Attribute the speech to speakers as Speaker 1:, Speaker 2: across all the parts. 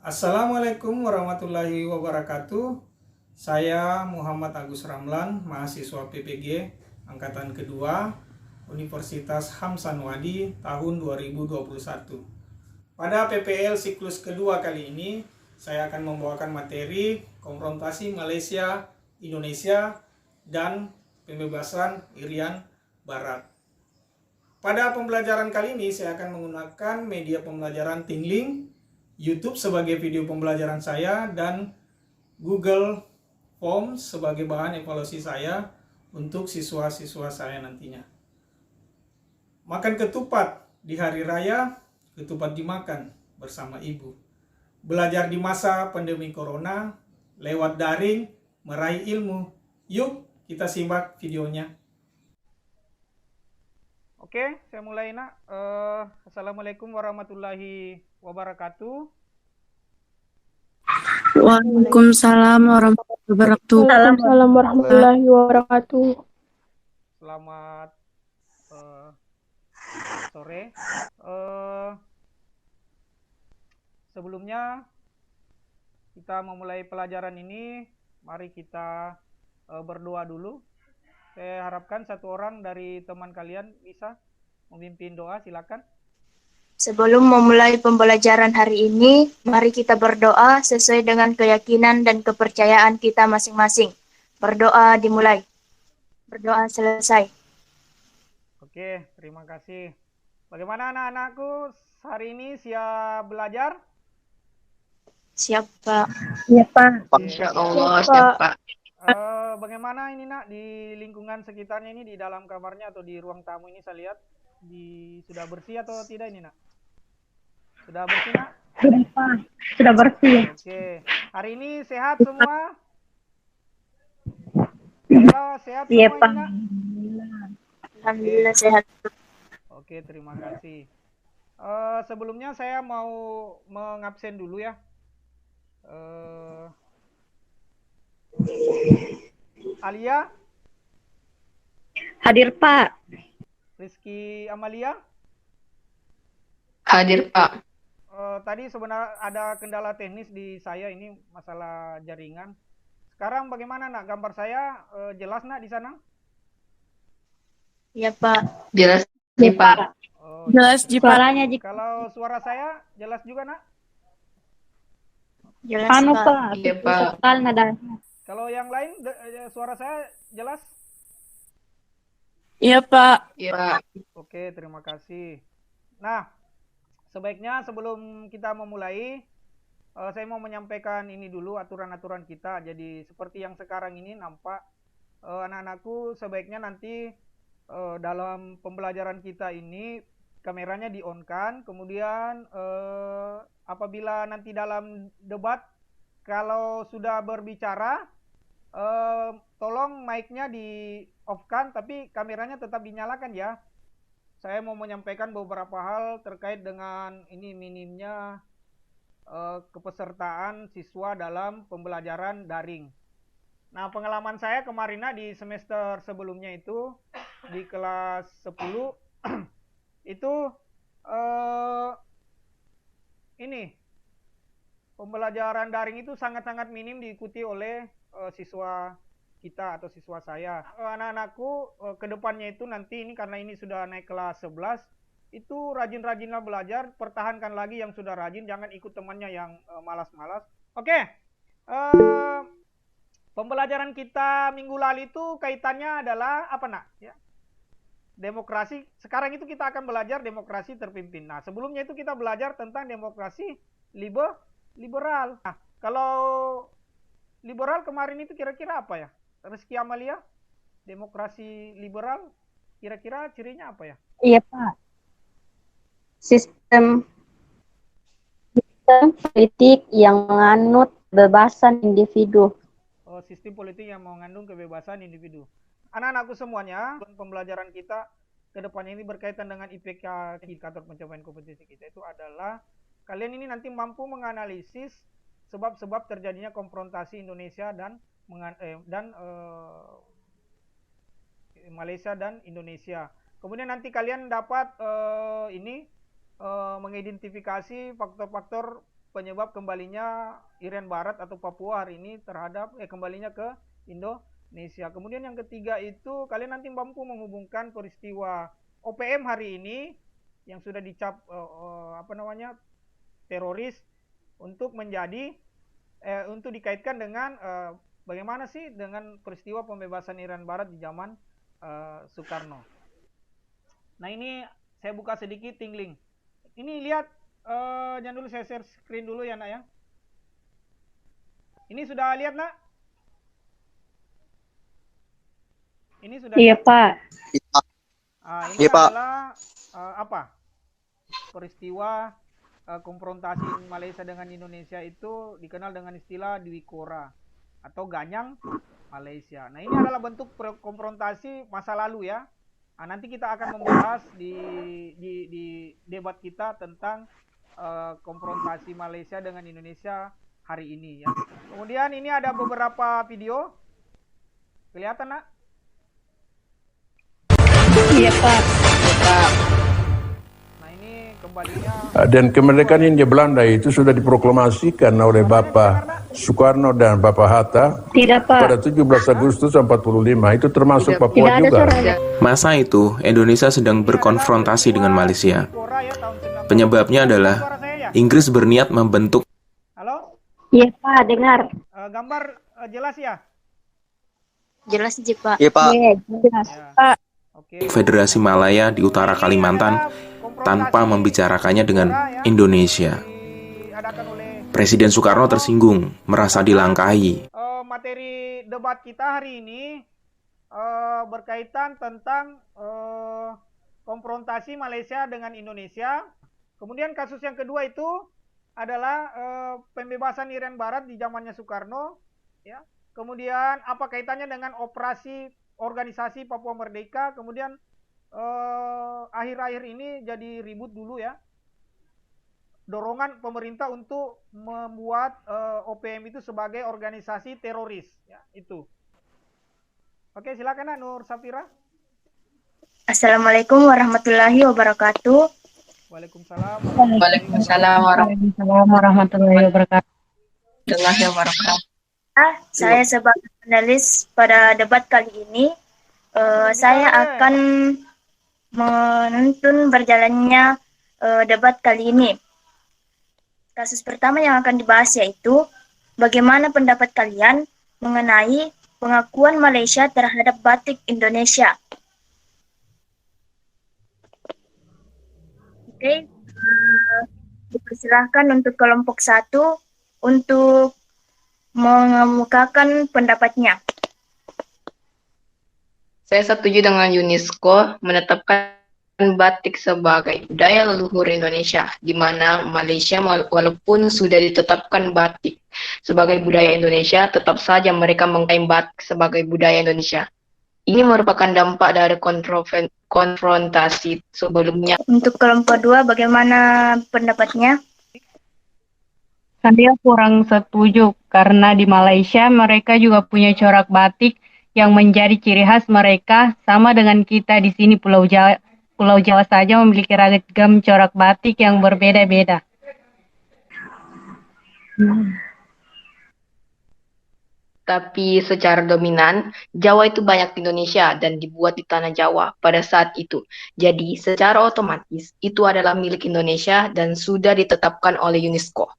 Speaker 1: Assalamualaikum warahmatullahi wabarakatuh. Saya Muhammad Agus Ramlan, mahasiswa PPG angkatan kedua Universitas Hamsanwadi tahun 2021. Pada PPL siklus kedua kali ini, saya akan membawakan materi konfrontasi Malaysia, Indonesia, dan pembebasan Irian Barat. Pada pembelajaran kali ini, saya akan menggunakan media pembelajaran Tingling, YouTube sebagai video pembelajaran saya, dan Google Forms sebagai bahan evaluasi saya untuk siswa-siswa saya nantinya. Makan ketupat di hari raya, ketupat dimakan bersama ibu. Belajar di masa pandemi corona, lewat daring, meraih ilmu. Yuk kita simak videonya. Oke, saya mulai nak. Assalamualaikum warahmatullahi wabarakatuh.
Speaker 2: Waalaikumsalam warahmatullahi wabarakatuh.
Speaker 3: Waalaikumsalam warahmatullahi wabarakatuh.
Speaker 1: Selamat sore. Sebelumnya kita memulai pelajaran ini, mari kita berdoa dulu. Saya harapkan satu orang dari teman kalian bisa memimpin doa, silakan.
Speaker 3: Sebelum memulai pembelajaran hari ini, mari kita berdoa sesuai dengan keyakinan dan kepercayaan kita masing-masing. Berdoa dimulai. Berdoa selesai.
Speaker 1: Oke, terima kasih. Bagaimana anak-anakku hari ini siap belajar?
Speaker 3: Siap, Pak.
Speaker 2: Siap, Pak.
Speaker 4: Insya Allah, siap Pak.
Speaker 1: Bagaimana ini nak di lingkungan sekitarnya ini, di dalam kamarnya atau di ruang tamu ini, saya lihat sudah bersih atau tidak ini nak? Sudah bersih nak?
Speaker 2: Sudah, Pak. Sudah bersih.
Speaker 1: Oke, hari ini sehat semua? Ya, sehat
Speaker 2: Iya,
Speaker 1: semua
Speaker 2: Pak.
Speaker 1: ini nak?
Speaker 3: Alhamdulillah sehat.
Speaker 1: Oke, terima kasih. Sebelumnya saya mau mengabsen dulu ya. Alia,
Speaker 2: Hadir, Pak.
Speaker 1: Rizky Amalia.
Speaker 4: Hadir Pak.
Speaker 1: Tadi sebenarnya ada kendala teknis di saya ini, masalah jaringan. Sekarang bagaimana nak? Gambar saya jelas nak di sana?
Speaker 3: Ya, Pak.
Speaker 4: Jelas nih Pak.
Speaker 1: Oh,
Speaker 2: Jelas suaranya.
Speaker 1: Kalau suara saya jelas juga nak?
Speaker 3: Jelas,
Speaker 2: Pak.
Speaker 3: Pak.
Speaker 4: Iya Pak.
Speaker 1: Kalau yang lain suara saya jelas?
Speaker 2: Iya, Pak.
Speaker 4: Iya Pak.
Speaker 1: Oke, terima kasih. Nah, sebaiknya sebelum kita memulai, saya mau menyampaikan ini dulu aturan-aturan kita. Jadi seperti yang sekarang ini nampak, anak-anakku sebaiknya nanti dalam pembelajaran kita ini kameranya di-on-kan. Kemudian apabila nanti dalam debat, kalau sudah berbicara, tolong mic-nya di-off-kan, tapi kameranya tetap dinyalakan ya. Saya mau menyampaikan beberapa hal terkait dengan ini minimnya kepesertaan siswa dalam pembelajaran daring. Nah, pengalaman saya kemarin di semester sebelumnya itu di kelas 10 itu ini pembelajaran daring itu sangat-sangat minim diikuti oleh siswa kita atau siswa saya. Anak-anakku ke depannya itu nanti ini karena ini sudah naik kelas 11, itu rajin-rajinlah belajar, pertahankan lagi yang sudah rajin, jangan ikut temannya yang malas-malas. Oke. Pembelajaran kita minggu lalu itu kaitannya adalah apa nak? Ya. Demokrasi. Sekarang itu kita akan belajar demokrasi terpimpin. Nah, sebelumnya itu kita belajar tentang demokrasi liberal. Nah, kalau liberal kemarin itu kira-kira apa ya? Rizky Amalia, demokrasi liberal kira-kira cirinya apa ya?
Speaker 2: Iya, Pak. Sistem politik yang menganut kebebasan individu.
Speaker 1: Sistem politik yang mengandung kebebasan individu. Anak-anakku semuanya, pembelajaran kita ke depannya ini berkaitan dengan IPK, indikator pencapaian kompetisi kita itu adalah kalian ini nanti mampu menganalisis sebab-sebab terjadinya konfrontasi Indonesia dan Malaysia dan Indonesia. Kemudian nanti kalian dapat mengidentifikasi faktor-faktor penyebab kembalinya Irian Barat atau Papua hari ini terhadap kembalinya ke Indonesia. Kemudian yang ketiga itu kalian nanti mampu menghubungkan peristiwa OPM hari ini yang sudah dicap teroris untuk menjadi untuk dikaitkan dengan bagaimana sih dengan peristiwa pembebasan Irian Barat di zaman Soekarno. Nah ini saya buka sedikit tingling. Ini lihat, jangan dulu saya share screen dulu ya nak ya. Ini sudah lihat nak? Ini sudah
Speaker 2: Iya,
Speaker 1: lihat?
Speaker 2: Pak.
Speaker 1: Ini
Speaker 5: Iya, Pak.
Speaker 1: adalah peristiwa konfrontasi Malaysia dengan Indonesia itu dikenal dengan istilah Dwi Kora atau Ganyang Malaysia. Nah ini adalah bentuk konfrontasi masa lalu ya. Nah, nanti kita akan membahas di debat kita tentang konfrontasi Malaysia dengan Indonesia hari ini ya. Kemudian ini ada beberapa video. Kelihatan nak?
Speaker 2: Iya, Pak.
Speaker 1: Nah ini kembalinya.
Speaker 6: Dan kemerdekaan Hindia Belanda itu sudah diproklamasikan oleh Bapak Soekarno dan Bapak Hatta
Speaker 2: Tidak, Pak.
Speaker 6: pada 17 Agustus 45. Itu termasuk Papua
Speaker 2: Tidak ada
Speaker 6: juga.
Speaker 2: suaranya.
Speaker 7: Masa itu, Indonesia sedang berkonfrontasi dengan Malaysia. Penyebabnya adalah Inggris berniat membentuk
Speaker 1: Halo?
Speaker 2: Iya, Pak. Dengar.
Speaker 1: Gambar jelas ya?
Speaker 3: Jelas aja, Pak.
Speaker 5: Iya, Pak.
Speaker 2: Iya, jelas.
Speaker 1: Ya.
Speaker 2: Pak.
Speaker 1: Oke.
Speaker 7: Federasi Malaya di utara Kalimantan tanpa membicarakannya dengan Indonesia.
Speaker 1: Diadakan oleh
Speaker 7: Presiden Soekarno tersinggung, merasa dilangkahi.
Speaker 1: materi debat kita hari ini berkaitan tentang konfrontasi Malaysia dengan Indonesia. Kemudian kasus yang kedua itu adalah pembebasan Irian Barat di zamannya Soekarno, ya. Kemudian apa kaitannya dengan operasi organisasi Papua Merdeka? Kemudian akhir-akhir ini jadi ribut dulu ya. Dorongan pemerintah untuk membuat OPM itu sebagai organisasi teroris, ya itu. Oke, silakan Nur Safira.
Speaker 3: Assalamualaikum warahmatullahi wabarakatuh.
Speaker 1: Waalaikumsalam.
Speaker 4: Waalaikumsalam
Speaker 2: warahmatullahi wabarakatuh.
Speaker 4: warahmatullahi wabarakatuh.
Speaker 3: Saya sebagai panelis pada debat kali ini, saya akan menuntun berjalannya debat kali ini. Kasus pertama yang akan dibahas yaitu bagaimana pendapat kalian mengenai pengakuan Malaysia terhadap batik Indonesia. Oke, dipersilahkan untuk kelompok 1 untuk mengemukakan pendapatnya.
Speaker 4: Saya setuju dengan UNESCO menetapkan batik sebagai budaya leluhur Indonesia, di mana Malaysia walaupun sudah ditetapkan batik sebagai budaya Indonesia, tetap saja mereka mengklaim batik sebagai budaya Indonesia. Ini merupakan dampak dari konfrontasi sebelumnya.
Speaker 3: Untuk kelompok 2, bagaimana pendapatnya?
Speaker 2: Saya kurang setuju karena di Malaysia mereka juga punya corak batik yang menjadi ciri khas mereka, sama dengan kita di sini Pulau Jawa saja memiliki ragam corak batik yang berbeda-beda.
Speaker 4: Tapi secara dominan, Jawa itu banyak di Indonesia dan dibuat di tanah Jawa pada saat itu. Jadi secara otomatis itu adalah milik Indonesia dan sudah ditetapkan oleh UNESCO.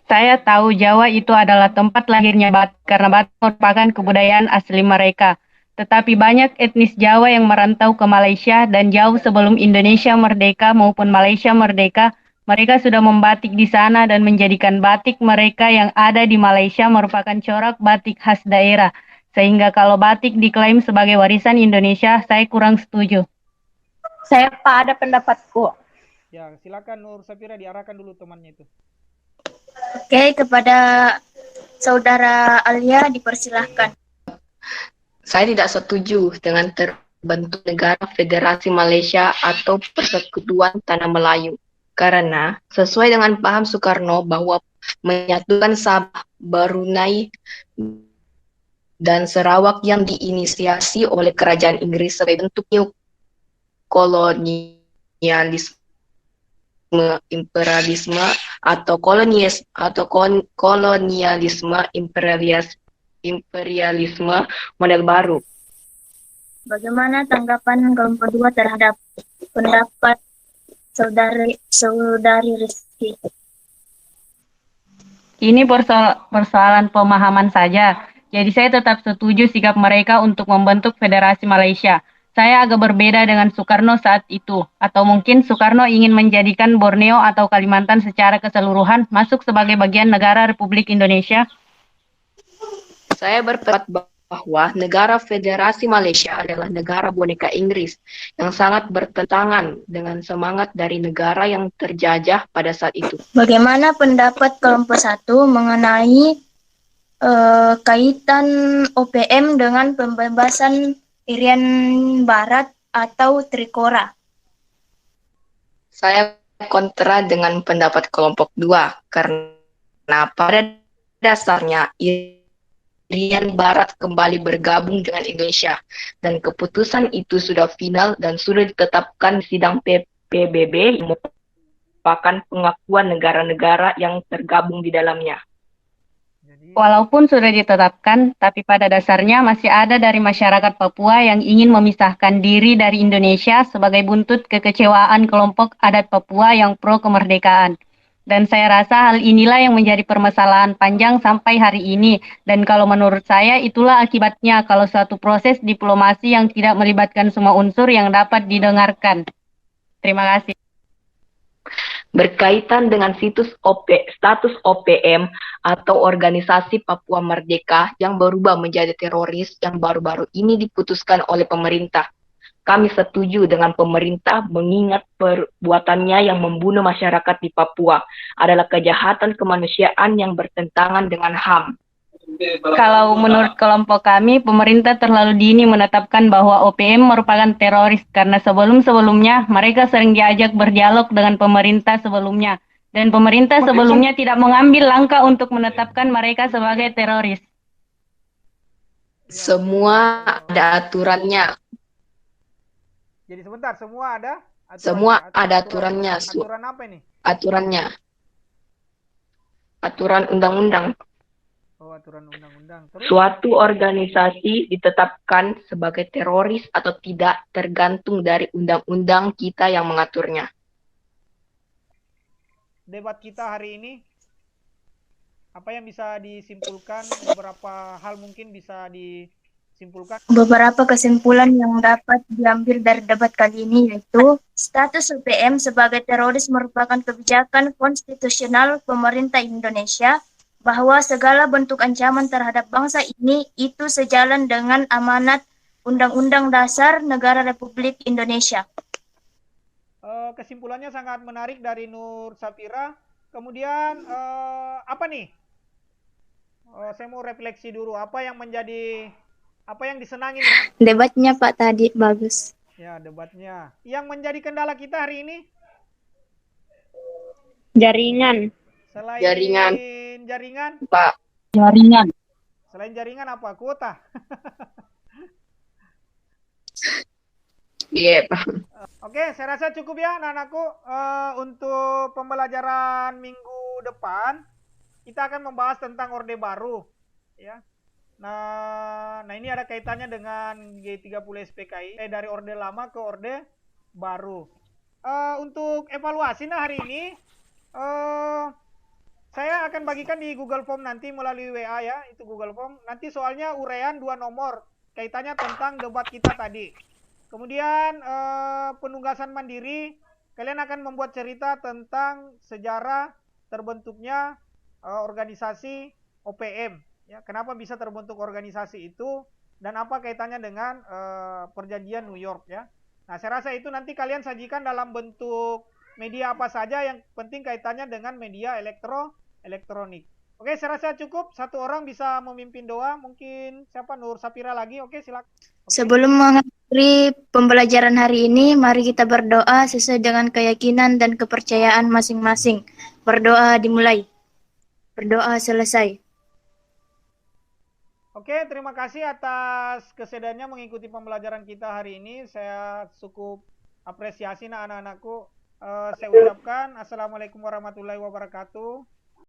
Speaker 2: Saya tahu Jawa itu adalah tempat lahirnya batik karena batik merupakan kebudayaan asli mereka. Tetapi banyak etnis Jawa yang merantau ke Malaysia dan jauh sebelum Indonesia merdeka maupun Malaysia merdeka, mereka sudah membatik di sana dan menjadikan batik mereka yang ada di Malaysia merupakan corak batik khas daerah. Sehingga kalau batik diklaim sebagai warisan Indonesia, saya kurang setuju. Saya ada pendapatku.
Speaker 1: Ya, silakan Nur Safira, diarahkan dulu temannya itu.
Speaker 3: Oke, kepada Saudara Alia dipersilahkan.
Speaker 4: Saya tidak setuju dengan terbentuk negara Federasi Malaysia atau Persekutuan Tanah Melayu. Karena sesuai dengan paham Soekarno bahwa menyatukan Sabah, Brunei, dan Sarawak yang diinisiasi oleh kerajaan Inggris sebagai bentuk kolonialisme, imperialisme atau kolonialisme imperialisme model baru.
Speaker 3: Bagaimana tanggapan kelompok dua terhadap pendapat saudari Rizky?
Speaker 2: Ini persoalan pemahaman saja. Jadi saya tetap setuju sikap mereka untuk membentuk Federasi Malaysia. Saya agak berbeda dengan Soekarno saat itu. Atau mungkin Soekarno ingin menjadikan Borneo atau Kalimantan secara keseluruhan masuk sebagai bagian negara Republik Indonesia.
Speaker 4: Saya berpendapat bahwa negara Federasi Malaysia adalah negara boneka Inggris yang sangat bertentangan dengan semangat dari negara yang terjajah pada saat itu.
Speaker 3: Bagaimana pendapat kelompok satu mengenai kaitan OPM dengan pembebasan Irian Barat atau Trikora?
Speaker 4: Saya kontra dengan pendapat kelompok 2 karena pada dasarnya Irian Barat kembali bergabung dengan Indonesia dan keputusan itu sudah final dan sudah ditetapkan di sidang PBB yang merupakan pengakuan negara-negara yang tergabung di dalamnya.
Speaker 2: Walaupun sudah ditetapkan, tapi pada dasarnya masih ada dari masyarakat Papua yang ingin memisahkan diri dari Indonesia sebagai buntut kekecewaan kelompok adat Papua yang pro kemerdekaan. Dan saya rasa hal inilah yang menjadi permasalahan panjang sampai hari ini. Dan kalau menurut saya itulah akibatnya kalau suatu proses diplomasi yang tidak melibatkan semua unsur yang dapat didengarkan. Terima kasih.
Speaker 4: Berkaitan dengan status OPM atau Organisasi Papua Merdeka yang berubah menjadi teroris yang baru-baru ini diputuskan oleh pemerintah. Kami setuju dengan pemerintah mengingat perbuatannya yang membunuh masyarakat di Papua adalah kejahatan kemanusiaan yang bertentangan dengan HAM.
Speaker 2: Kalau menurut kelompok kami, pemerintah terlalu dini menetapkan bahwa OPM merupakan teroris karena sebelum-sebelumnya mereka sering diajak berdialog dengan pemerintah sebelumnya. Dan pemerintah sebelumnya tidak mengambil langkah untuk menetapkan mereka sebagai teroris.
Speaker 4: Semua ada aturannya.
Speaker 1: Jadi sebentar, semua ada aturannya.
Speaker 4: Semua ada aturannya.
Speaker 1: Aturan apa ini?
Speaker 4: Aturannya. Aturan undang-undang.
Speaker 1: Oh, aturan undang-undang. Terus?
Speaker 4: Suatu organisasi ditetapkan sebagai teroris atau tidak tergantung dari undang-undang kita yang mengaturnya.
Speaker 1: Debat kita hari ini, apa yang bisa disimpulkan? Beberapa hal mungkin bisa disimpulkan.
Speaker 3: Beberapa kesimpulan yang dapat diambil dari debat kali ini yaitu status UPM sebagai teroris merupakan kebijakan konstitusional pemerintah Indonesia, bahwa segala bentuk ancaman terhadap bangsa ini itu sejalan dengan amanat Undang-Undang Dasar Negara Republik Indonesia.
Speaker 1: Kesimpulannya sangat menarik dari Nur Sapira. Kemudian apa nih? Saya mau refleksi dulu. Apa yang disenangi?
Speaker 3: Debatnya Pak tadi bagus.
Speaker 1: Ya, debatnya. Yang menjadi kendala kita hari ini?
Speaker 2: Jaringan.
Speaker 1: Selain jaringan?
Speaker 4: Pak.
Speaker 2: Jaringan.
Speaker 1: Selain jaringan apa? Kuota?
Speaker 4: Iya, Pak.
Speaker 1: Oke, saya rasa cukup ya anak-anakku. Untuk pembelajaran minggu depan, kita akan membahas tentang Orde Baru. Ya. Nah ini ada kaitannya dengan G30 SPKI. Dari Orde Lama ke Orde Baru. Untuk evaluasi hari ini, saya akan bagikan di Google Form nanti melalui WA ya, itu Google Form. Nanti soalnya urean 2 nomor, kaitannya tentang debat kita tadi. Kemudian penugasan mandiri, kalian akan membuat cerita tentang sejarah terbentuknya organisasi OPM. Ya, kenapa bisa terbentuk organisasi itu dan apa kaitannya dengan perjanjian New York ya. Nah, saya rasa itu nanti kalian sajikan dalam bentuk media apa saja, yang penting kaitannya dengan media elektronik. Oke, saya rasa cukup. Satu orang bisa memimpin doa. Mungkin siapa? Nur Sapira lagi. Oke, silakan.
Speaker 3: Sebelum mengakhiri pembelajaran hari ini, mari kita berdoa sesuai dengan keyakinan dan kepercayaan masing-masing. Berdoa dimulai. Berdoa selesai.
Speaker 1: Oke, terima kasih atas kesediaannya mengikuti pembelajaran kita hari ini. Saya cukup apresiasi anak-anakku. saya ucapkan Assalamualaikum warahmatullahi wabarakatuh.